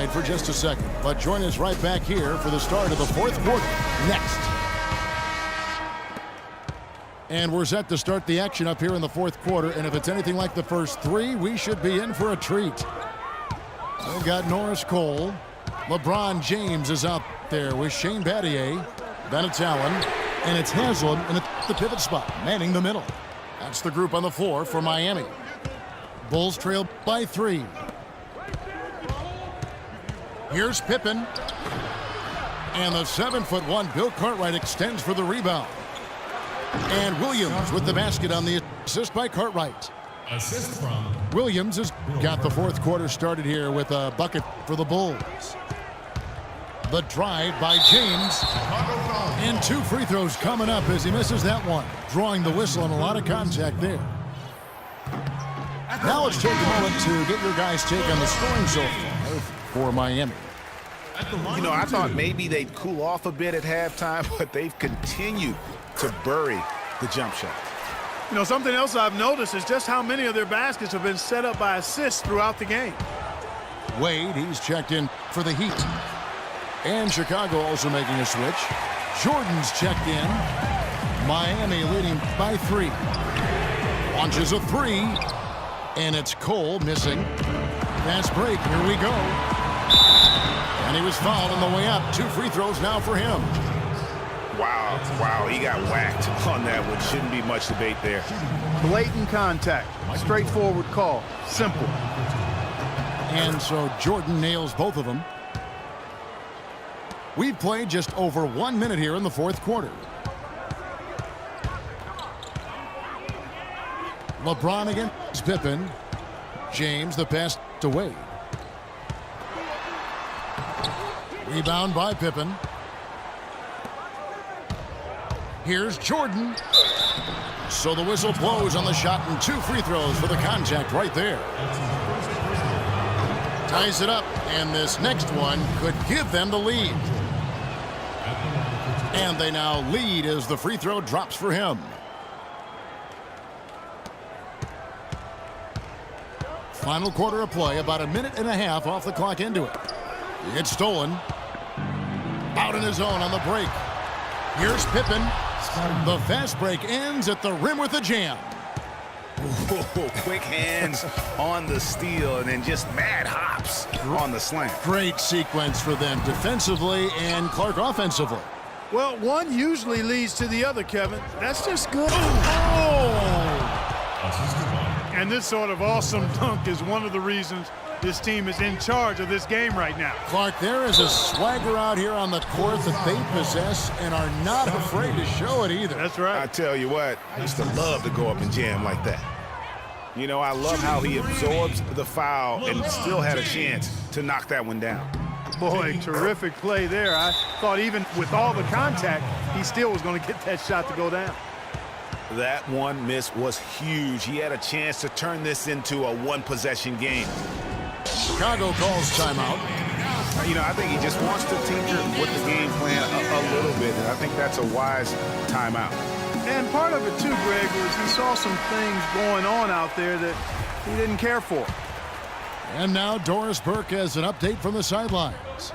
for just a second, but join us right back here for the start of the fourth quarter next. And we're set to start the action up here in the fourth quarter, and if it's anything like the first three, we should be in for a treat. We've got Norris Cole. LeBron James is out there with Shane Battier. Then it's Allen, and it's Haslam in the pivot spot, manning the middle. That's the group on the floor for Miami. Bulls trail by 3. Here's Pippen. And the 7'1" Bill Cartwright extends for the rebound. And Williams with the basket on the assist by Cartwright. Assist from Williams has got the fourth quarter started here with a bucket for the Bulls. The drive by James. And 2 free throws coming up as he misses that one. Drawing the whistle and a lot of contact there. Now let's take a moment to get your guys' take on the scoring so far for Miami. You know, I thought maybe they'd cool off a bit at halftime, but they've continued to bury the jump shot. You know, something else I've noticed is just how many of their baskets have been set up by assists throughout the game. Wade, he's checked in for the Heat. And Chicago also making a switch. Jordan's checked in. Miami leading by 3. Launches a 3. And it's Cole missing. Fast break, here we go. And he was fouled on the way up. 2 free throws now for him. Wow, he got whacked on that one. Shouldn't be much debate there. Blatant contact. Straightforward call. Simple. And so Jordan nails both of them. We've played just over 1 minute here in the fourth quarter. LeBron against Pippen. James, the pass to Wade. Rebound by Pippen. Here's Jordan. So the whistle blows on the shot and 2 free throws for the contact right there. Ties it up, and this next one could give them the lead. And they now lead as the free throw drops for him. Final quarter of play, about 1.5 minutes off the clock into it. It's stolen. Out in his own on the break. Here's Pippen. The fast break ends at the rim with a jam. Whoa, quick hands on the steal and then just mad hops on the slam. Great sequence for them defensively and Clark offensively. Well, one usually leads to the other, Kevin. That's just good. And this sort of awesome dunk is one of the reasons this team is in charge of this game right now. Clark, there is a swagger out here on the court that they possess and are not afraid to show it either. That's right. I tell you what, I used to love to go up and jam like that. You know, I love how he absorbs the foul and still had a chance to knock that one down. Boy, terrific play there. I thought even with all the contact, he still was going to get that shot to go down. That one miss was huge. He had a chance to turn this into a one-possession game. Chicago calls timeout. You know, I think he just wants to tinker with the game plan a little bit, and I think that's a wise timeout. And part of it, too, Greg, was he saw some things going on out there that he didn't care for. And now Doris Burke has an update from the sidelines.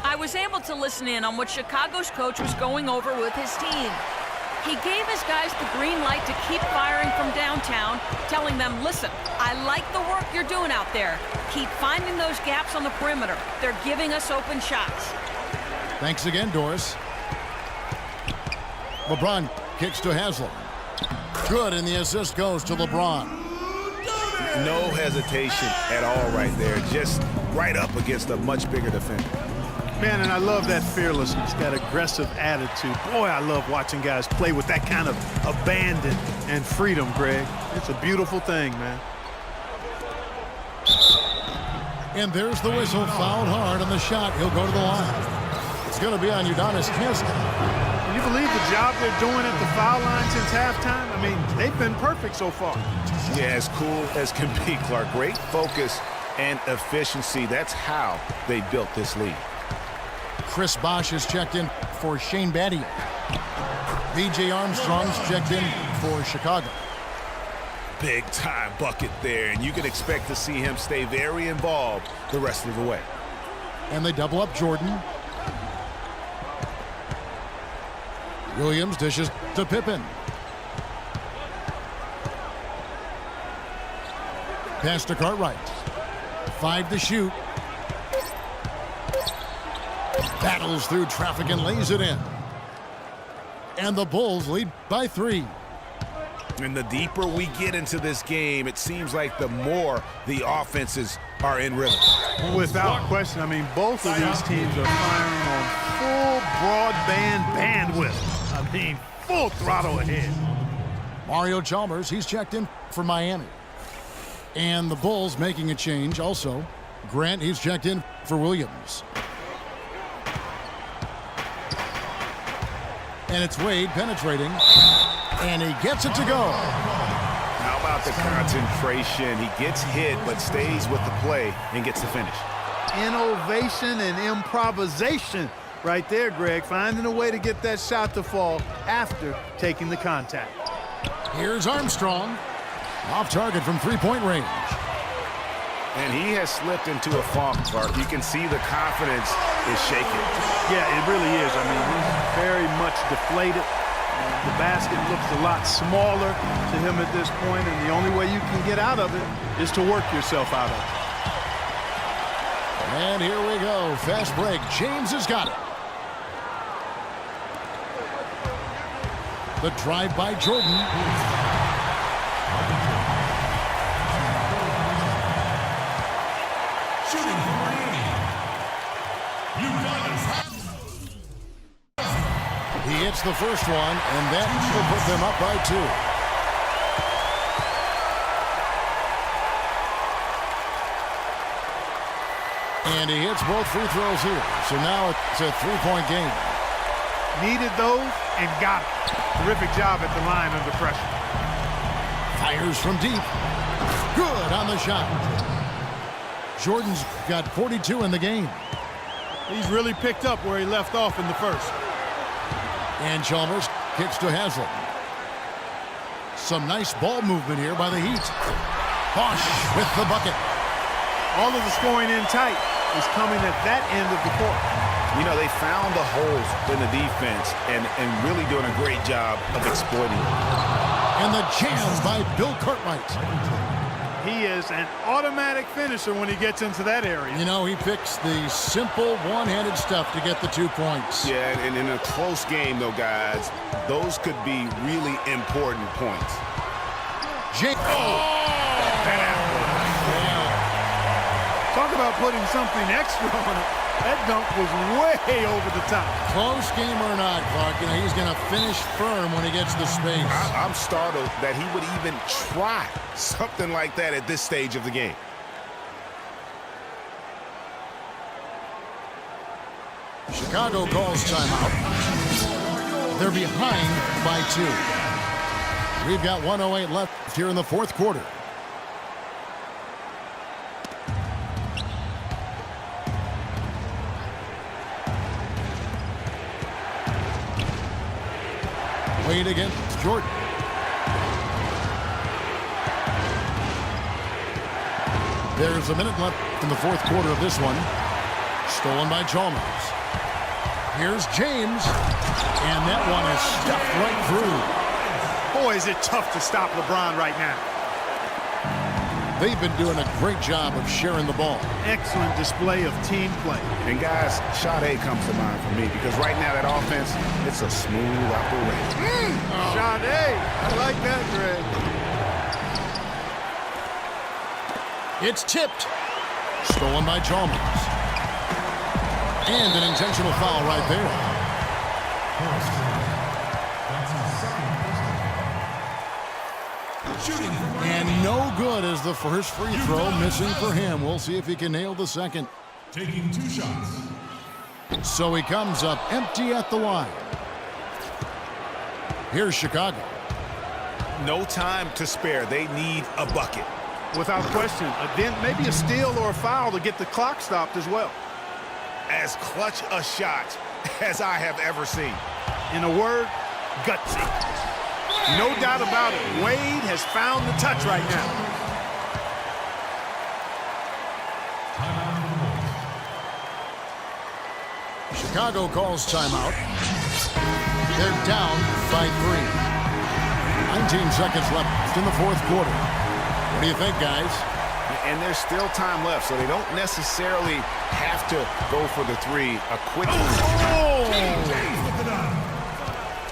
I was able to listen in on what Chicago's coach was going over with his team. He gave his guys the green light to keep firing from downtown, telling them, listen, I like the work you're doing out there. Keep finding those gaps on the perimeter. They're giving us open shots. Thanks again, Doris. LeBron kicks to Haslam. Good, and the assist goes to LeBron. No hesitation at all right there. Just right up against a much bigger defender. Man, and I love that fearlessness, that aggressive attitude. Boy, I love watching guys play with that kind of abandon and freedom, Greg. It's a beautiful thing, man. And there's the whistle, fouled hard on the shot. He'll go to the line. It's going to be on Udonis Haslem. Can you believe the job they're doing at the foul line since halftime? I mean, they've been perfect so far. Yeah, as cool as can be, Clark. Great focus and efficiency. That's how they built this lead. Chris Bosh is checked in for Shane Battier. B.J. Armstrong's checked in for Chicago. Big time bucket there, and you can expect to see him stay very involved the rest of the way. And they double up Jordan. Williams dishes to Pippen. Pass to Cartwright. 5 to shoot. Battles through traffic and lays it in. And the Bulls lead by 3. And the deeper we get into this game, it seems like the more the offenses are in rhythm. Without question, I mean, both of these teams are firing on full broadband bandwidth. I mean, full throttle ahead. Mario Chalmers, he's checked in for Miami. And the Bulls making a change also. Grant, he's checked in for Williams. And it's Wade penetrating. And he gets it to go. How about the concentration? He gets hit but stays with the play and gets the finish. Innovation and improvisation right there, Greg. Finding a way to get that shot to fall after taking the contact. Here's Armstrong. Off target from three-point range. And he has slipped into a funk, Clark. You can see the confidence is shaking. Yeah, it really is. I mean, he's very much deflated. The basket looks a lot smaller to him at this point, and the only way you can get out of it is to work yourself out of it. And here we go. Fast break. James has got it. The drive by Jordan. Shooting for Miami. He hits the first one, and that will put them up by 2. And he hits both free throws here. So now it's a 3-point game. Needed those and got it. Terrific job at the line under pressure. Fires from deep. Good on the shot. Jordan's got 42 in the game. He's really picked up where he left off in the first. And Chalmers kicks to Haslett. Some nice ball movement here by the Heat. Bosch with the bucket. All of the scoring in tight is coming at that end of the court. You know, they found the holes in the defense and really doing a great job of exploiting it. And the jam by Bill Cartwright. He is an automatic finisher when he gets into that area. You know, he picks the simple one-handed stuff to get the 2 points. Yeah, and in a close game, though, guys, those could be really important points. Talk about putting something extra on it. That dunk was way over the top. Close game or not, Clark, you know, he's going to finish firm when he gets the space. I'm startled that he would even try something like that at this stage of the game. Chicago calls timeout. They're behind by 2. We've got 1:08 left here in the fourth quarter. Wade against Jordan. There's a minute left in the fourth quarter of this one. Stolen by Chalmers. Here's James. And that one is stuffed right through. Boy, is it tough to stop LeBron right now. They've been doing a great job of sharing the ball. Excellent display of team play. And, guys, Sade comes to mind for me because right now that offense, it's a smooth operation. Sade, I like that, Greg. It's tipped. Stolen by Chalmers. And an intentional foul right there. And no good as the first free throw missing for him. We'll see if he can nail the second. Taking 2 shots. So he comes up empty at the line. Here's Chicago. No time to spare. They need a bucket. Without question, a dent, maybe a steal or a foul to get the clock stopped as well. As clutch a shot as I have ever seen. In a word, gutsy. No doubt about it. Wade has found the touch right now. Chicago calls timeout. They're down by 3. 19 seconds left in the fourth quarter. What do you think, guys? And there's still time left, so they don't necessarily have to go for the 3. A quick...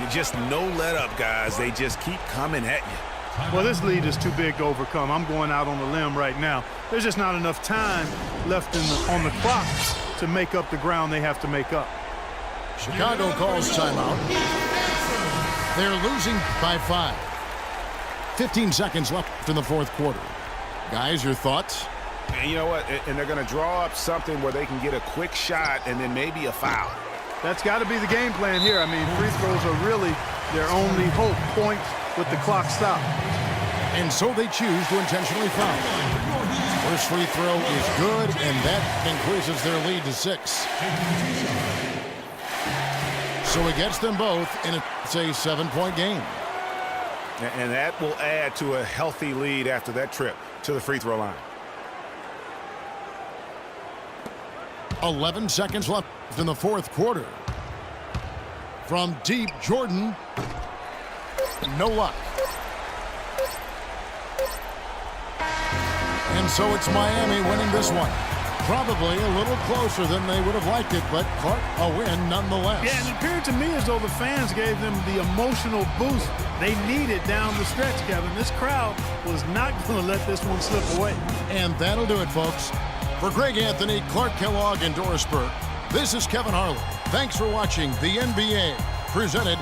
You just no let up, guys. They just keep coming at you. Well, this lead is too big to overcome. I'm going out on the limb right now. There's just not enough time left on the clock to make up the ground they have to make up. Chicago calls timeout. They're losing by 5. 15 seconds left in the fourth quarter. Guys, your thoughts? And you know what? And they're going to draw up something where they can get a quick shot and then maybe a foul. That's got to be the game plan here. I mean, free throws are really their only hope, points with the clock stopped. And so they choose to intentionally foul. First free throw is good, and that increases their lead to 6. So he gets them both, and it's a 7-point game. And that will add to a healthy lead after that trip to the free throw line. 11 seconds left in the fourth quarter. From deep, Jordan. No luck. And so it's Miami winning this one. Probably a little closer than they would have liked it, but Clark, a win nonetheless. Yeah, and it appeared to me as though the fans gave them the emotional boost they needed down the stretch, Kevin. This crowd was not going to let this one slip away. And that'll do it, folks. For Greg Anthony, Clark Kellogg, and Doris Burke, this is Kevin Harlan. Thanks for watching the NBA, presented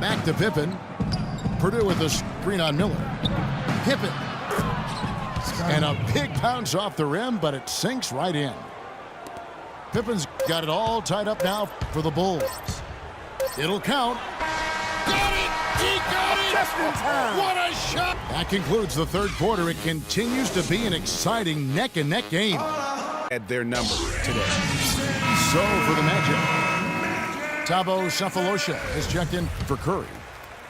back to Pippen. Purdue with a screen on Miller. Pippen. And a big bounce off the rim, but it sinks right in. Pippen's got it all tied up now for the Bulls. It'll count. Got it! He got it! Just in time. What a shot! That concludes the third quarter. It continues to be an exciting neck-and-neck game. At their number today. So for the Magic, Thabo Sefolosha has checked in for Curry.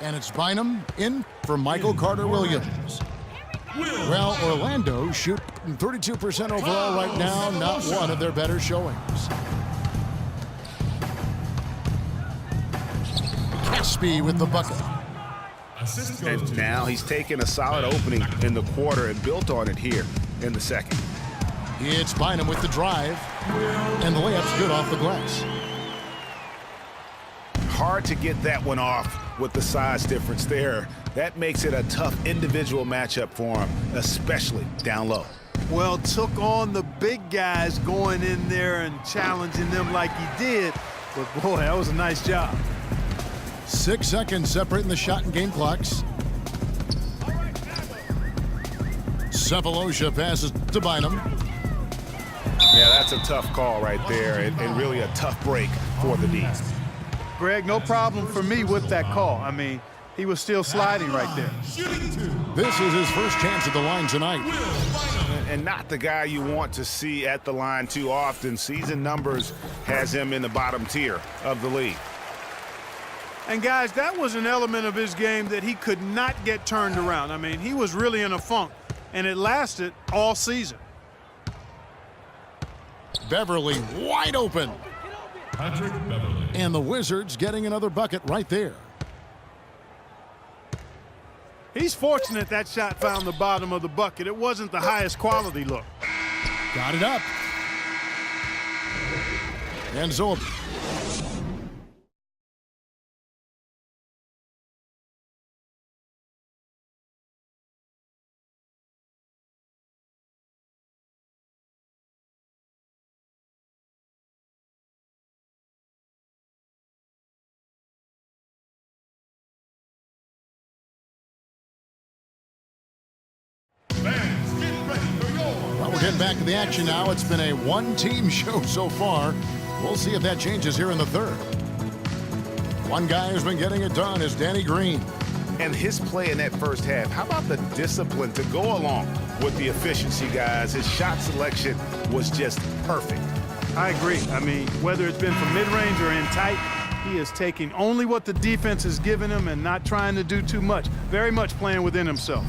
And it's Bynum in for Michael Carter-Williams. Well, Orlando shooting 32% overall right now, not one of their better showings. Caspi with the bucket. And now he's taken a solid opening in the quarter and built on it here in the second. It's Bynum with the drive, and the layup's good off the glass. Hard to get that one off with the size difference there. That makes it a tough individual matchup for him, especially down low. Well, took on the big guys going in there and challenging them like he did. But, boy, that was a nice job. 6 seconds separating the shot and game clocks. Sefolosha passes to Bynum. Yeah, that's a tough call right there, and really a tough break for the D's. Greg, no problem for me with that call. I mean, he was still sliding right there. This is his first chance at the line tonight. And not the guy you want to see at the line too often. Season numbers has him in the bottom tier of the league. And guys, that was an element of his game that he could not get turned around. I mean, he was really in a funk, and it lasted all season. Beverly wide open. Patrick Beverly. And the Wizards getting another bucket right there. He's fortunate that shot found the bottom of the bucket. It wasn't the highest quality look. Got it up. And Zoe. Fans, get ready for your Well, we're getting back to the action now. It's been a one-team show so far. We'll see if that changes here in the third. One guy who's been getting it done is Danny Green. And his play in that first half, how about the discipline to go along with the efficiency, guys? His shot selection was just perfect. I agree. I mean, whether it's been from mid-range or in tight, he is taking only what the defense has given him and not trying to do too much. Very much playing within himself.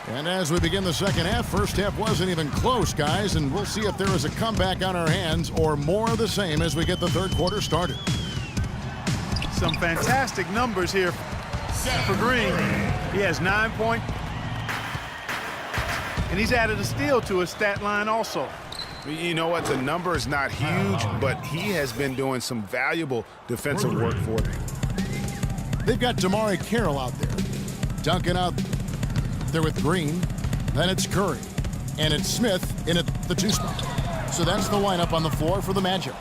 And as we begin the second half, first half wasn't even close, guys, and we'll see if there is a comeback on our hands or more of the same as we get the third quarter started. Some fantastic numbers here for Green. He has 9 points, and he's added a steal to his stat line also. You know what? The number is not huge, but he has been doing some valuable defensive work for them. They've got Damari Carroll out there. Duncan out there with Green. Then it's Curry. And it's Smith in at the 2 spot. So that's the lineup on the floor for the Magic.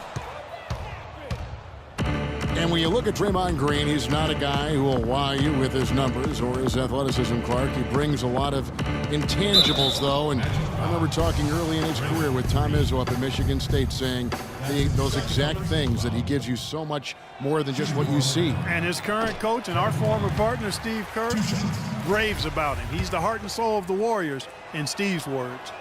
And when you look at Draymond Green, he's not a guy who will wow you with his numbers or his athleticism, Clark. He brings a lot of intangibles, though. And I remember talking early in his career with Tom Izzo up at Michigan State saying those exact things, that he gives you so much more than just what you see. And his current coach and our former partner, Steve Kerr, raves about him. He's the heart and soul of the Warriors, in Steve's words.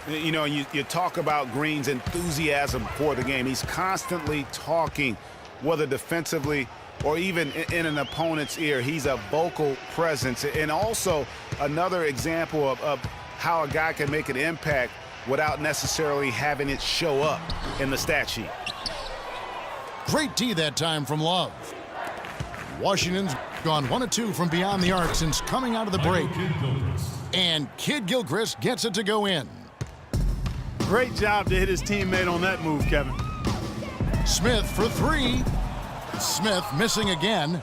You know, you talk about Green's enthusiasm for the game. He's constantly talking, whether defensively or even in an opponent's ear. He's a vocal presence. And also another example of how a guy can make an impact without necessarily having it show up in the stat sheet. Great D that time from Love. Washington's gone 1 of 2 from beyond the arc since coming out of the break. And Kid Gilchrist gets it to go in. Great job to hit his teammate on that move, Kevin. Smith for 3. Smith missing again.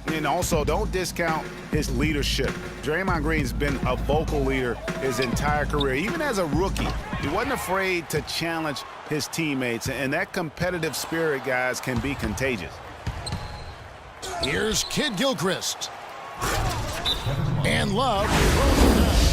And also, don't discount his leadership. Draymond Green's been a vocal leader his entire career. Even as a rookie, he wasn't afraid to challenge his teammates. And that competitive spirit, guys, can be contagious. Here's Kid Gilchrist. And Love throws it down.